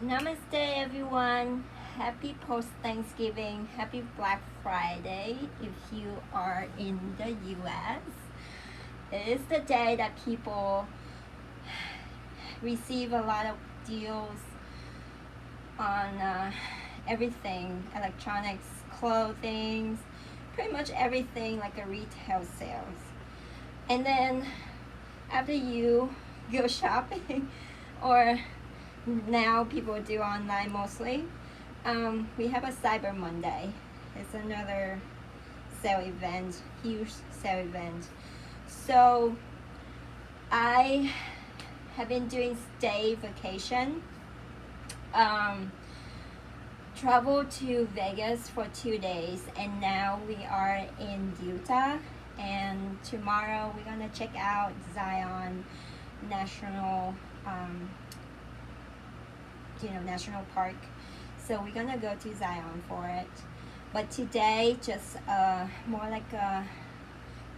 Namaste, everyone. Happy post Thanksgiving. Happy Black Friday if you are in the US. It is the day that people receive a lot of deals on everything electronics, clothing, pretty much everything like a retail sales. And then after you go shopping, or now people do online mostly, we have a Cyber Monday. It's another sale event, huge sale event. So I have been doing stay vacation. Traveled to Vegas for 2 days, and now we are in Utah. And tomorrow we're gonna check out Zion National, National Park. So we're gonna go to Zion for it. But today, just more like a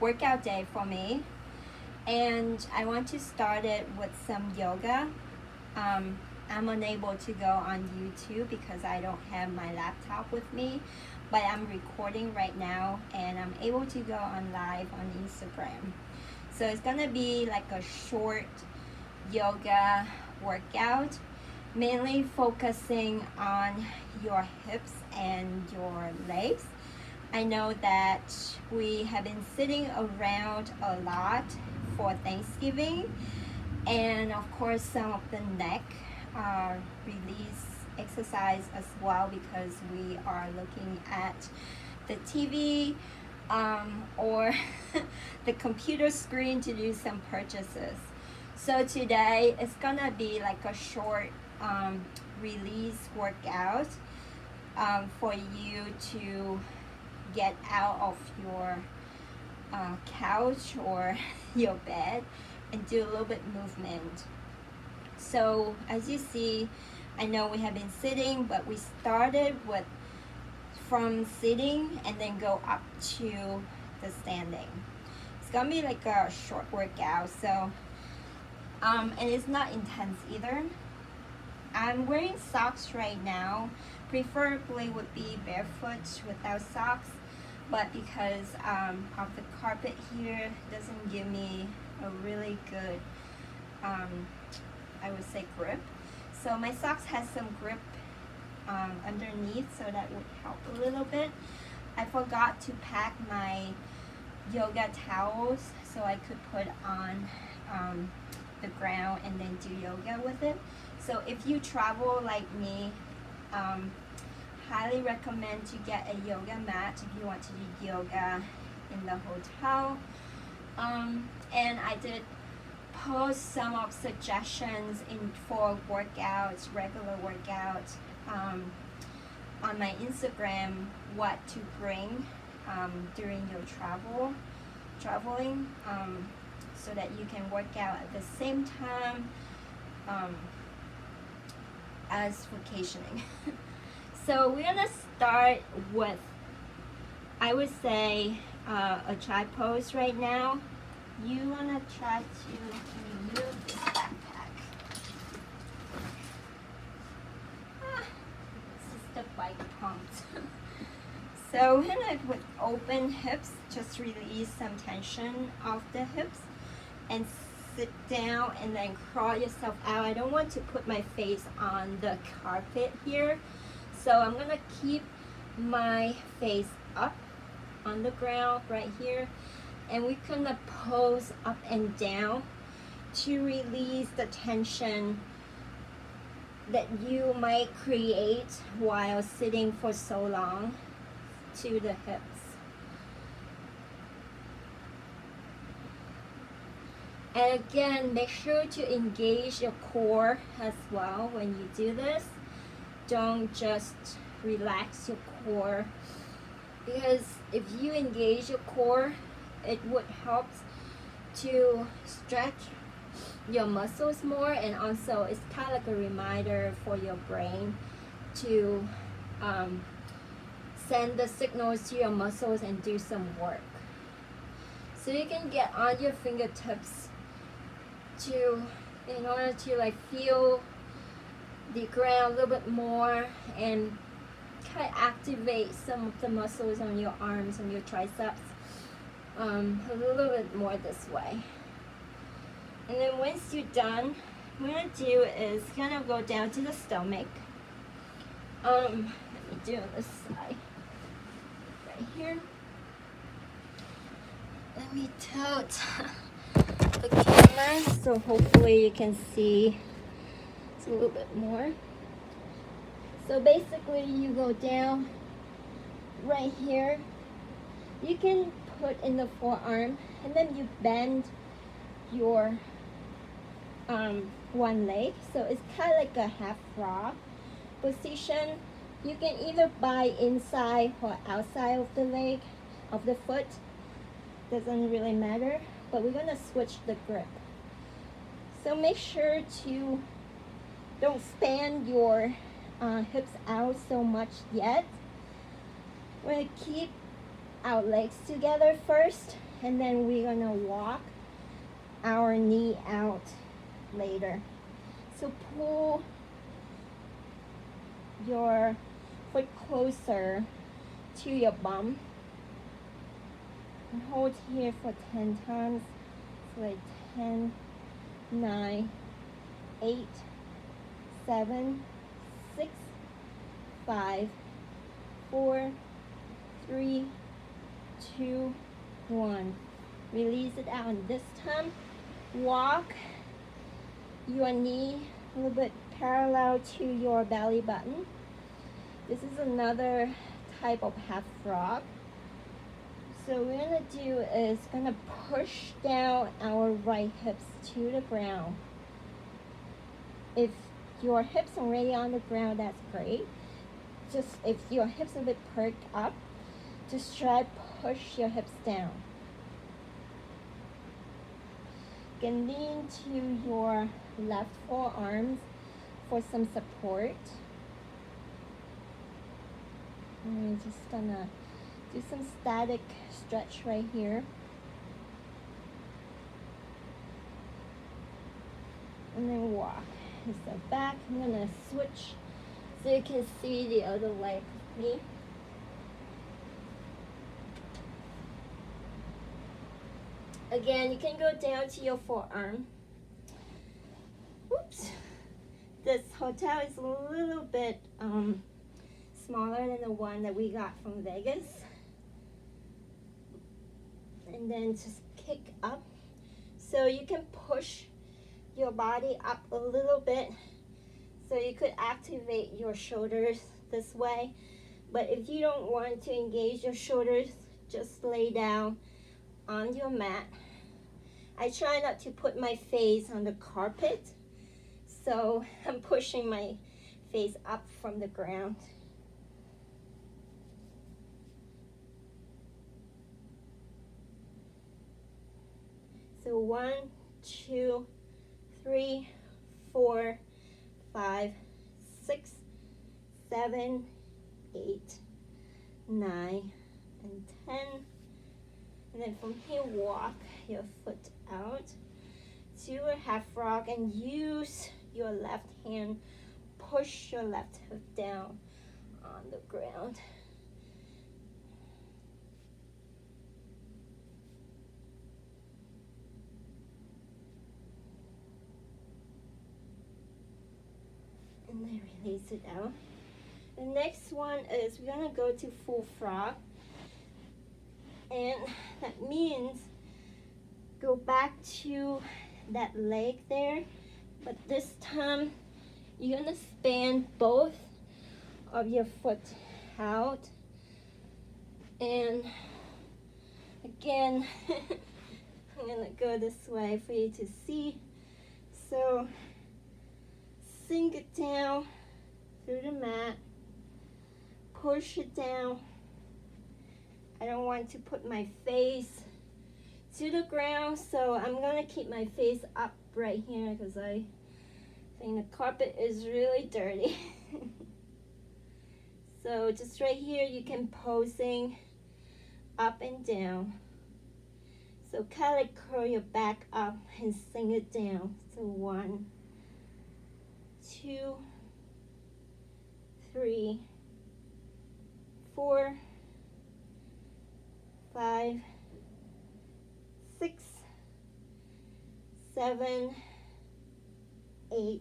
workout day for me, and I want to start it with some yoga. I'm unable to go on YouTube because I don't have my laptop with me, but I'm recording right now and I'm able to go on live on Instagram. So it's gonna be like a short yoga workout, mainly focusing on your hips and your legs. I know that we have been sitting around a lot for Thanksgiving, and of course some of the neck release exercise as well, because we are looking at the TV or the computer screen to do some purchases. So today it's gonna be like a short release workout for you to get out of your couch or your bed and do a little bit movement. So as you see, I know we have been sitting, but we started with from sitting and then go up to the standing. It's gonna be like a short workout. So and it's not intense either. I'm wearing socks right now. Preferably would be barefoot without socks, but because of the carpet here doesn't give me a really good I would say grip. So my socks has some grip underneath, so that would help a little bit. I forgot to pack my yoga towels so I could put on the ground and then do yoga with it. So if you travel like me, highly recommend to get a yoga mat if you want to do yoga in the hotel. And I did post some of suggestions for workouts, regular workouts, on my Instagram, what to bring during your traveling, so that you can work out at the same time as vacationing. So we're gonna start with, I would say, a child pose right now. You wanna try to remove this backpack. This is the bike pumps. So we're gonna, with open hips, just release some tension off the hips and sit down and then crawl yourself out. I don't want to put my face on the carpet here, so I'm gonna keep my face up on the ground right here, and we're gonna pose up and down to release the tension that you might create while sitting for so long to the hips. And again, make sure to engage your core as well when you do this. Don't just relax your core, because if you engage your core, it would help to stretch your muscles more, and also it's kind of like a reminder for your brain to send the signals to your muscles and do some work. So you can get on your fingertips to, in order to like feel the ground a little bit more and kind of activate some of the muscles on your arms and your triceps a little bit more this way. And then once you're done, what I'm gonna do is gonna go down to the stomach. Let me do on this side, right here. Let me tilt the camera so hopefully you can see it's a little bit more. So basically you go down right here. You can put in the forearm and then you bend your one leg. So it's kind of like a half frog position. You can either buy inside or outside of the leg, of the foot. Doesn't really matter, but we're gonna switch the grip. So make sure to don't span your hips out so much yet. We're gonna keep our legs together first, and then we're gonna walk our knee out later. So pull your foot closer to your bum and hold here for 10 times. So like 10, 9, 8, 7, 6, 5, 4, 3, 2, 1. Release it out, and this time walk your knee a little bit parallel to your belly button. This is another type of half frog. So what we're gonna do is gonna push down our right hips to the ground. If your hips are already on the ground, that's great. Just if your hips are a bit perked up, just try push your hips down. You can lean to your left forearms for some support. And we're just gonna do some static stretch right here. And then walk. So back, I'm gonna switch so you can see the other leg with me. Again, you can go down to your forearm. Oops. This hotel is a little bit smaller than the one that we got from Vegas. And then just kick up. So you can push your body up a little bit so you could activate your shoulders this way. But if you don't want to engage your shoulders, just lay down on your mat. I try not to put my face on the carpet, so I'm pushing my face up from the ground. So 1, 2, 3, 4, 5, 6, 7, 8, 9, and 10. And then from here, walk your foot out to a half frog and use your left hand, push your left hip down on the ground. And then release it out. The next one is we're gonna go to full frog. And that means go back to that leg there, but this time you're gonna span both of your foot out. And again, I'm gonna go this way for you to see. So sink it down through the mat, push it down. I don't want to put my face to the ground, so I'm gonna keep my face up right here because I think the carpet is really dirty. So just right here, you can posing up and down. So kind of like curl your back up and sink it down. So 1, 2, 3, 4, 5, 6, 7, 8,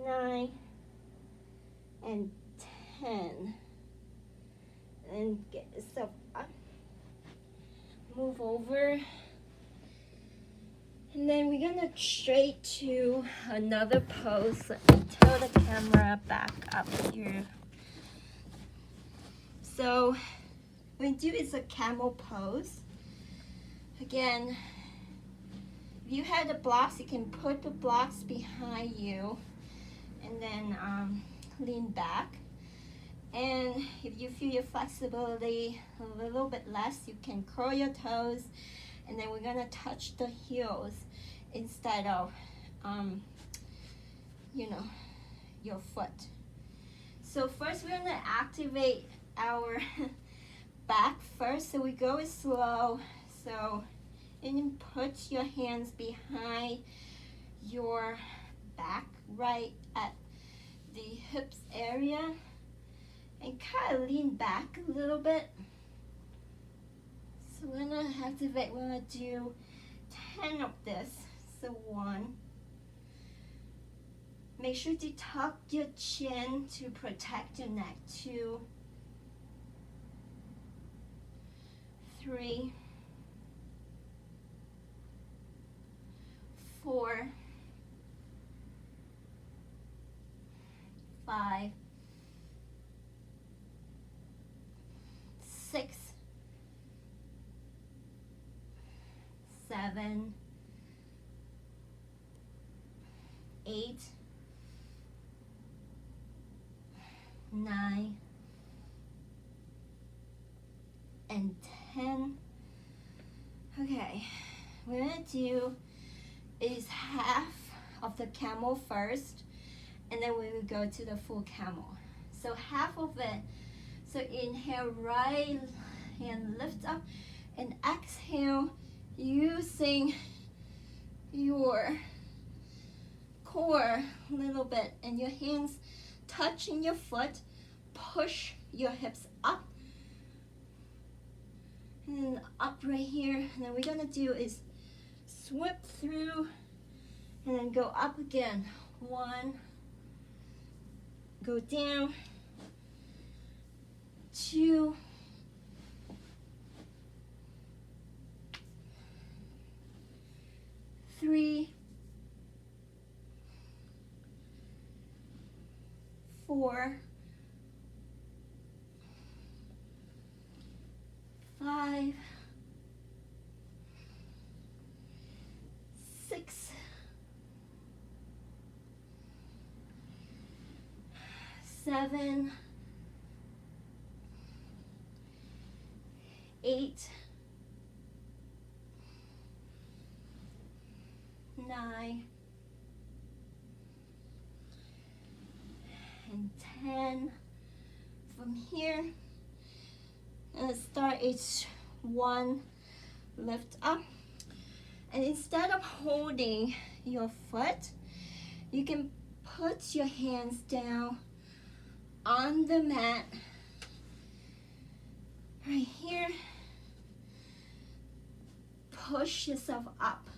9, and 10. And get yourself up. Move over. And then we're gonna straight to another pose. Let me tilt the camera back up here. So what we do is a camel pose. Again, if you have the blocks, you can put the blocks behind you and then lean back. And if you feel your flexibility a little bit less, you can curl your toes, and then we're gonna touch the heels instead of you know, your foot. So first we're gonna activate our back first. So we go slow. So and put your hands behind your back, right at the hips area, and kind of lean back a little bit. So we're gonna activate, we're gonna do 10 of this. So 1. Make sure to tuck your chin to protect your neck. 2, 3, 4, 5, 6, 7, 8, 9, and 10. Okay, what we're gonna do is half of the camel first, and then we will go to the full camel. So half of it. So inhale, right hand lift up, and exhale using your core a little bit, and your hands touching your foot. Push your hips up and up right here. And then we're gonna do is sweep through and then go up again. 1, go down, 2, 3, 4, 5, 6, 7, 8, 9, and 10. From here, start each one, lift up, and instead of holding your foot, you can put your hands down on the mat right here. Push yourself up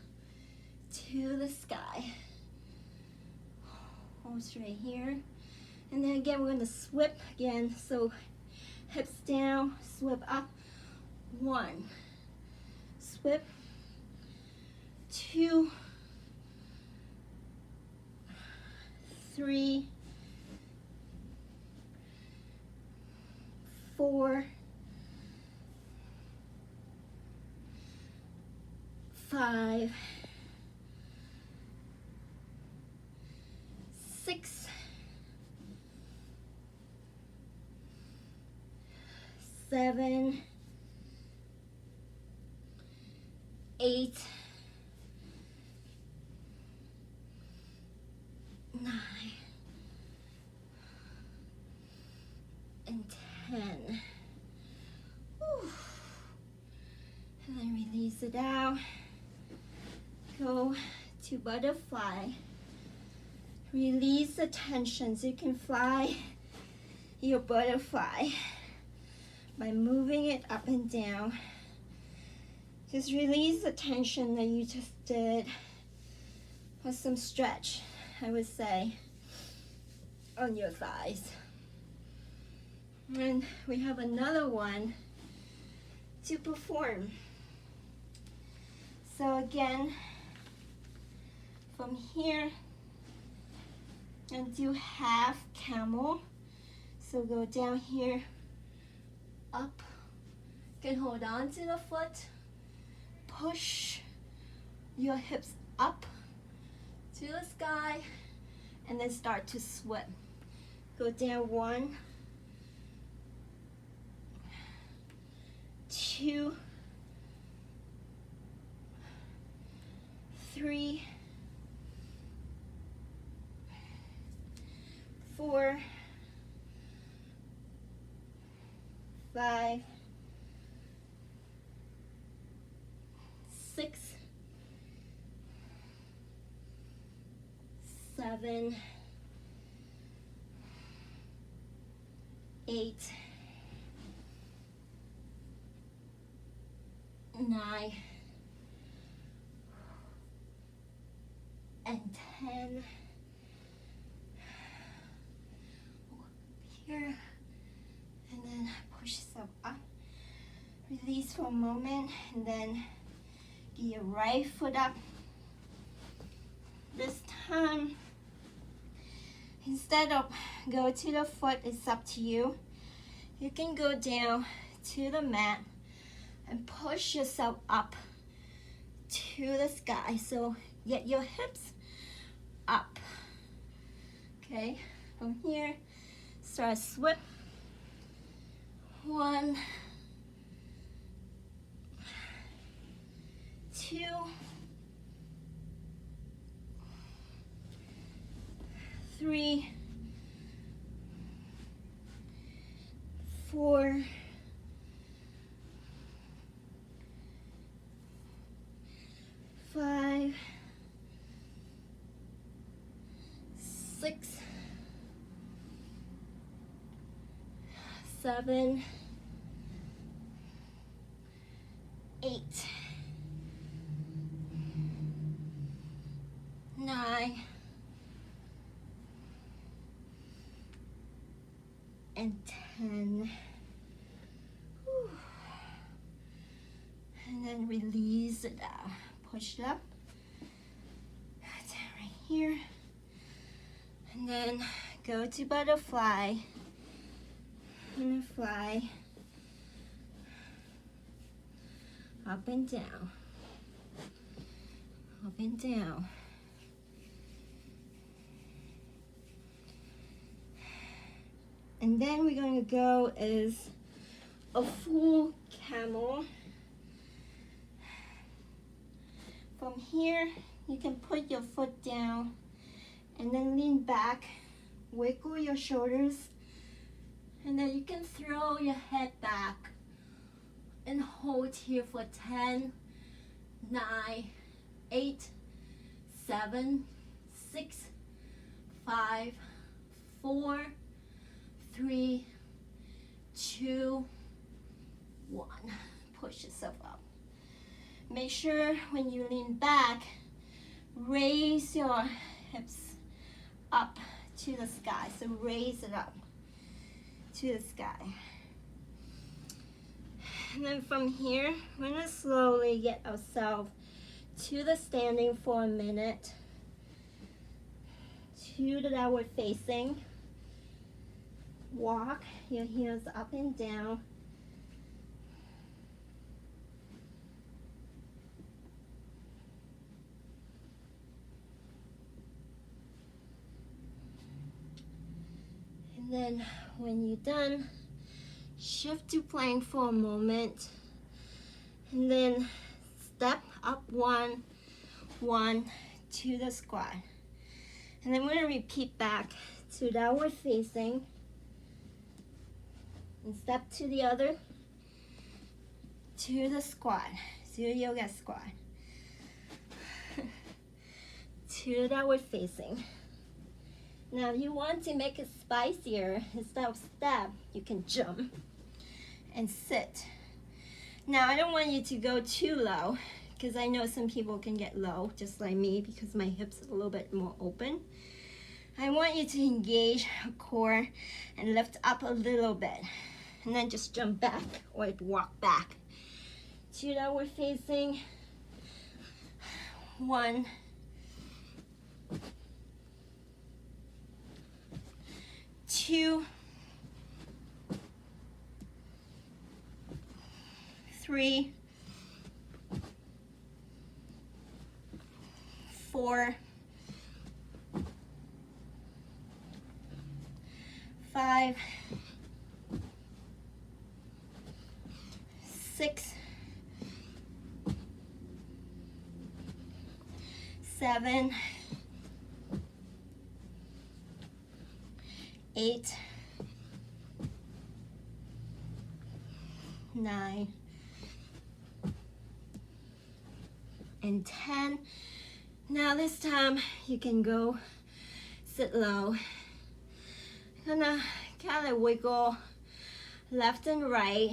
to the sky. Hold right here. And then again, we're gonna sweep again. So hips down, sweep up. 1, sweep. 2, 3, 4, 5, 6, 7, 8, 9, and 10. Whew. And then release it out. Go to butterfly. Release the tension so you can fly your butterfly by moving it up and down. Just release the tension that you just did, or some stretch, I would say, on your thighs. And we have another one to perform. So again, from here, and do half camel. So go down here, up, you can hold on to the foot, push your hips up to the sky, and then start to swim. Go down 1, 2, 3, 4, 5, 6, 7, 8, 9, and 10. Here, and then push yourself up. Release for a moment, and then get your right foot up. This time, instead of go to the foot, it's up to you. You can go down to the mat and push yourself up to the sky. So get your hips up. Okay, from here, start swim. 1, 2, 3, 4, 5, 6, 7, 8, 9, and 10. Whew. And then release it out. Push it up. Down right here. And then go to butterfly. And fly up and down, up and down. And then we're going to go is a full camel. From here, you can put your foot down and then lean back, wiggle your shoulders, and then you can throw your head back and hold here for 10, 9, 8, 7, 6, 5, 4, 3, 2, 1. Push yourself up. Make sure when you lean back, raise your hips up to the sky. So raise it up to the sky. And then from here, we're going to slowly get ourselves to the standing for a minute, to the downward facing. Walk your heels up and down. And then when you're done, shift to plank for a moment. And then step up 1, 1 to the squat. And then we're going to repeat back to downward facing. And step to the other, to the squat, to your yoga squat. To downward facing. Now you want to make it spicier. Instead of step, you can jump and sit. Now I don't want you to go too low because I know some people can get low just like me because my hips are a little bit more open. I want you to engage your core and lift up a little bit and then just jump back or walk back to downward facing. 1, 2, 3, 4, 5, 6, 7, 8, 9, and 10. Now this time you can go sit low. Gonna kind of wiggle left and right.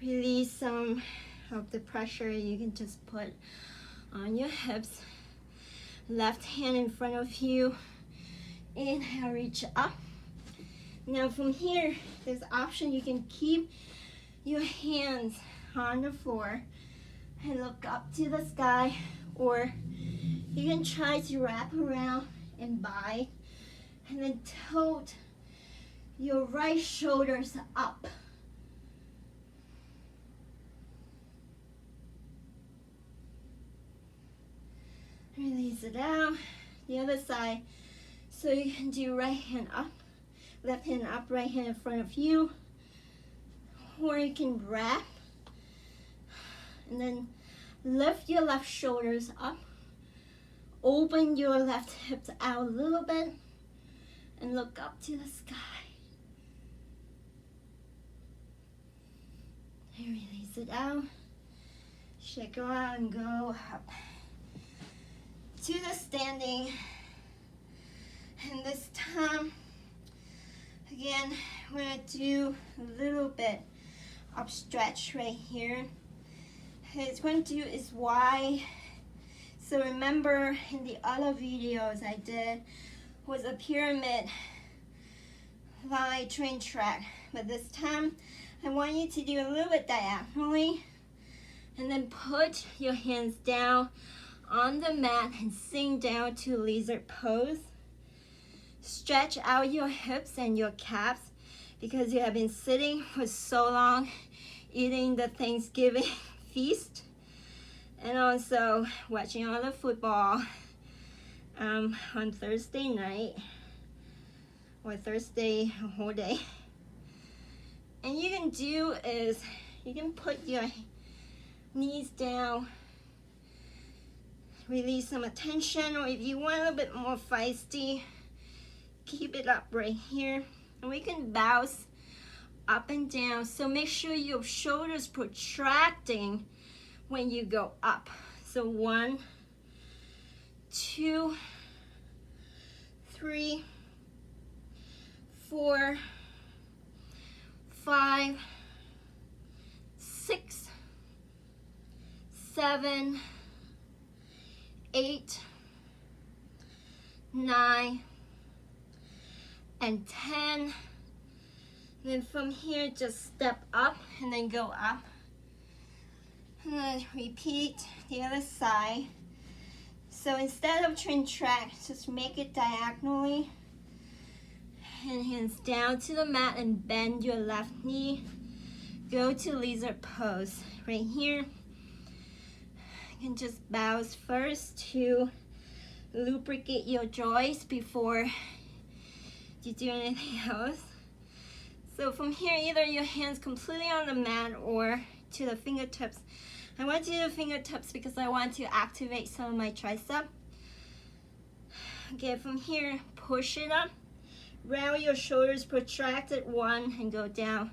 Release some of the pressure you can just put on your hips. Left hand in front of you. Inhale, reach up. Now from here, there's an option. You can keep your hands on the floor and look up to the sky, or you can try to wrap around and bind and then tilt your right shoulders up. Release it out. The other side. So you can do right hand up, left hand up, right hand in front of you. Or you can wrap and then lift your left shoulders up. Open your left hips out a little bit and look up to the sky. And release it out. Shake around and go up to the standing. And this time, again, we're gonna do a little bit of stretch right here. And it's going to do is wide. So remember in the other videos I did was a pyramid line train track. But this time, I want you to do a little bit diagonally and then put your hands down on the mat and sink down to lizard pose. Stretch out your hips and your calves because you have been sitting for so long eating the Thanksgiving feast and also watching all the football on Thursday night or Thursday whole day. And you can do is you can put your knees down, release some attention, or if you want a little bit more feisty, keep it up right here. And we can bounce up and down. So make sure your shoulders protracting when you go up. So 1, 2, 3, 4, 5, 6, 7, 8, 9, and 10. Then from here, just step up and then go up. And then repeat the other side. So instead of train track, just make it diagonally. And hands down to the mat and bend your left knee. Go to lizard pose right here. You can just bounce first to lubricate your joints before you do anything else. So from here, either your hands completely on the mat or to the fingertips. I want to do the fingertips because I want to activate some of my tricep. Okay, from here, push it up. Round your shoulders, protracted 1 and go down.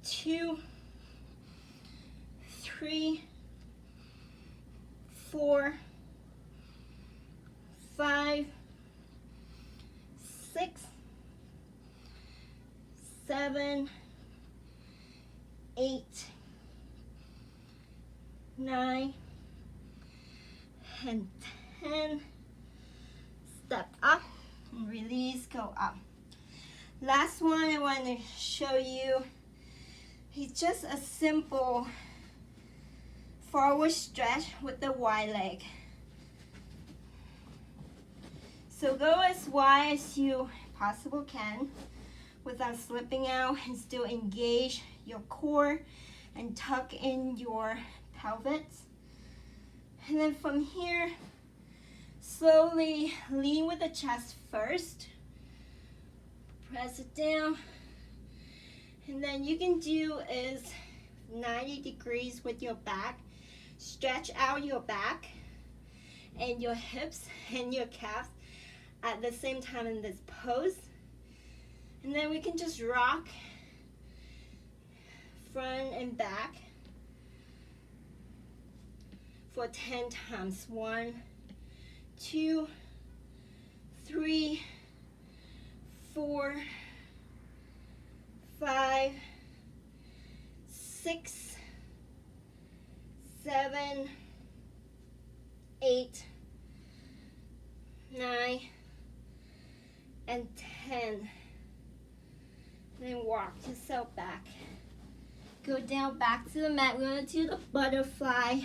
2, 3, 4, 5, 6, 7, 8, 9, and 10. Step up and release, go up. Last one I want to show you is just a simple forward stretch with the wide leg. So go as wide as you possibly can without slipping out, and still engage your core and tuck in your pelvis. And then from here, slowly lean with the chest first. Press it down. And then you can do is 90 degrees with your back. Stretch out your back and your hips and your calves at the same time in this pose. And then we can just rock front and back for 10 times. 1, 2, 3, 4, 5, 6, 7, 8, 9, and 10. Then walk yourself back. Go down back to the mat. We're going to do the butterfly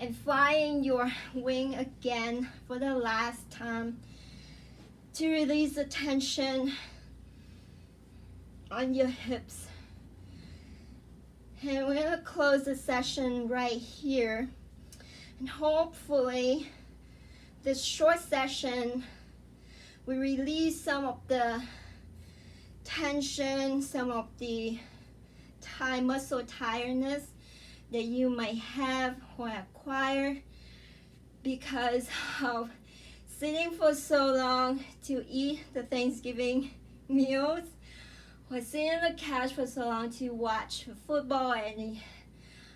and fly in your wing again for the last time to release the tension on your hips. And we're going to close the session right here. And hopefully this short session we release some of the tension, some of the muscle tiredness that you might have or acquire because of sitting for so long to eat the Thanksgiving meals, or sitting on the couch for so long to watch football and the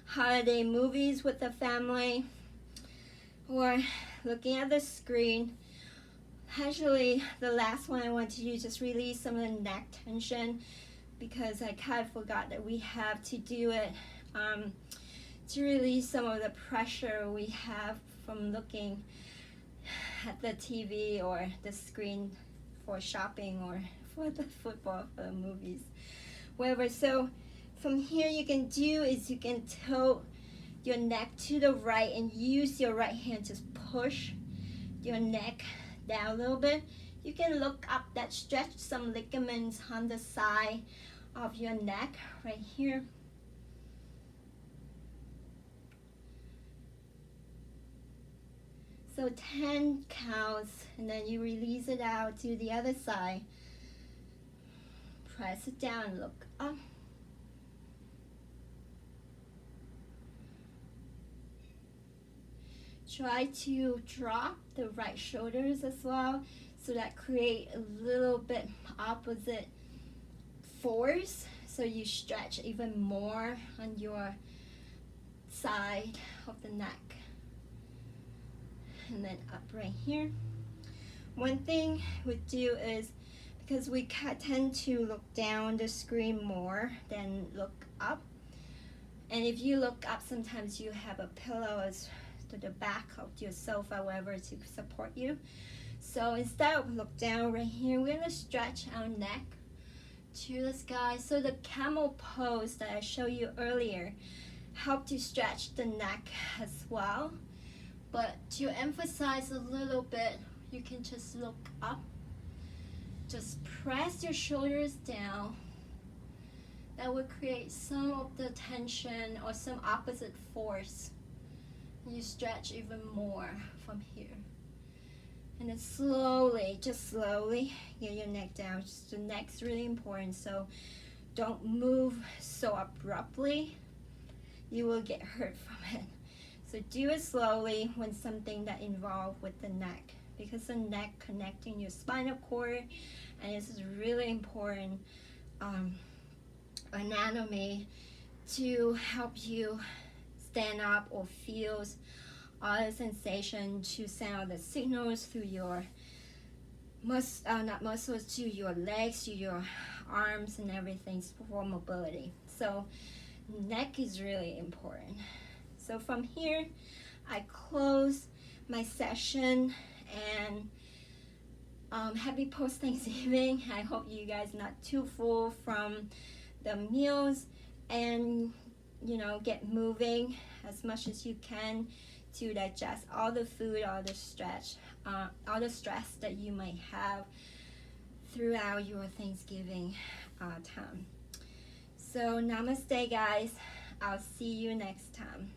holiday movies with the family, or looking at the screen. Actually, the last one I want to do is just release some of the neck tension, because I kind of forgot that we have to do it to release some of the pressure we have from looking at the TV or the screen for shopping or for the football, for the movies, whatever. So from here you can do is you can tilt your neck to the right and use your right hand to push your neck down a little bit. You can look up, that stretch some ligaments on the side of your neck right here. So 10 counts, and then you release it out to the other side. Press it down, look up. Try to drop the right shoulders as well, so that create a little bit opposite force, so you stretch even more on your side of the neck. And then up right here. One thing we do is, because we tend to look down the screen more than look up, and if you look up, sometimes you have a pillow to the back of your sofa, whatever, to support you. So instead of look down right here, we're gonna stretch our neck to the sky. So the camel pose that I showed you earlier help to stretch the neck as well. But to emphasize a little bit, you can just look up. Just press your shoulders down. That will create some of the tension or some opposite force. You stretch even more from here. And then slowly, just slowly, get your neck down. Just the neck's really important, so don't move so abruptly. You will get hurt from it. So do it slowly when something that involved with the neck, because the neck connecting your spinal cord, and this is really important anatomy to help you stand up or feels all the sensation, to send out the signals through your not muscles, to your legs, to your arms and everything for mobility. So neck is really important. So from here, I close my session, and happy post Thanksgiving. I hope you guys not too full from the meals, and get moving as much as you can to digest all the food, all the stress that you might have throughout your Thanksgiving time. So namaste, guys. I'll see you next time.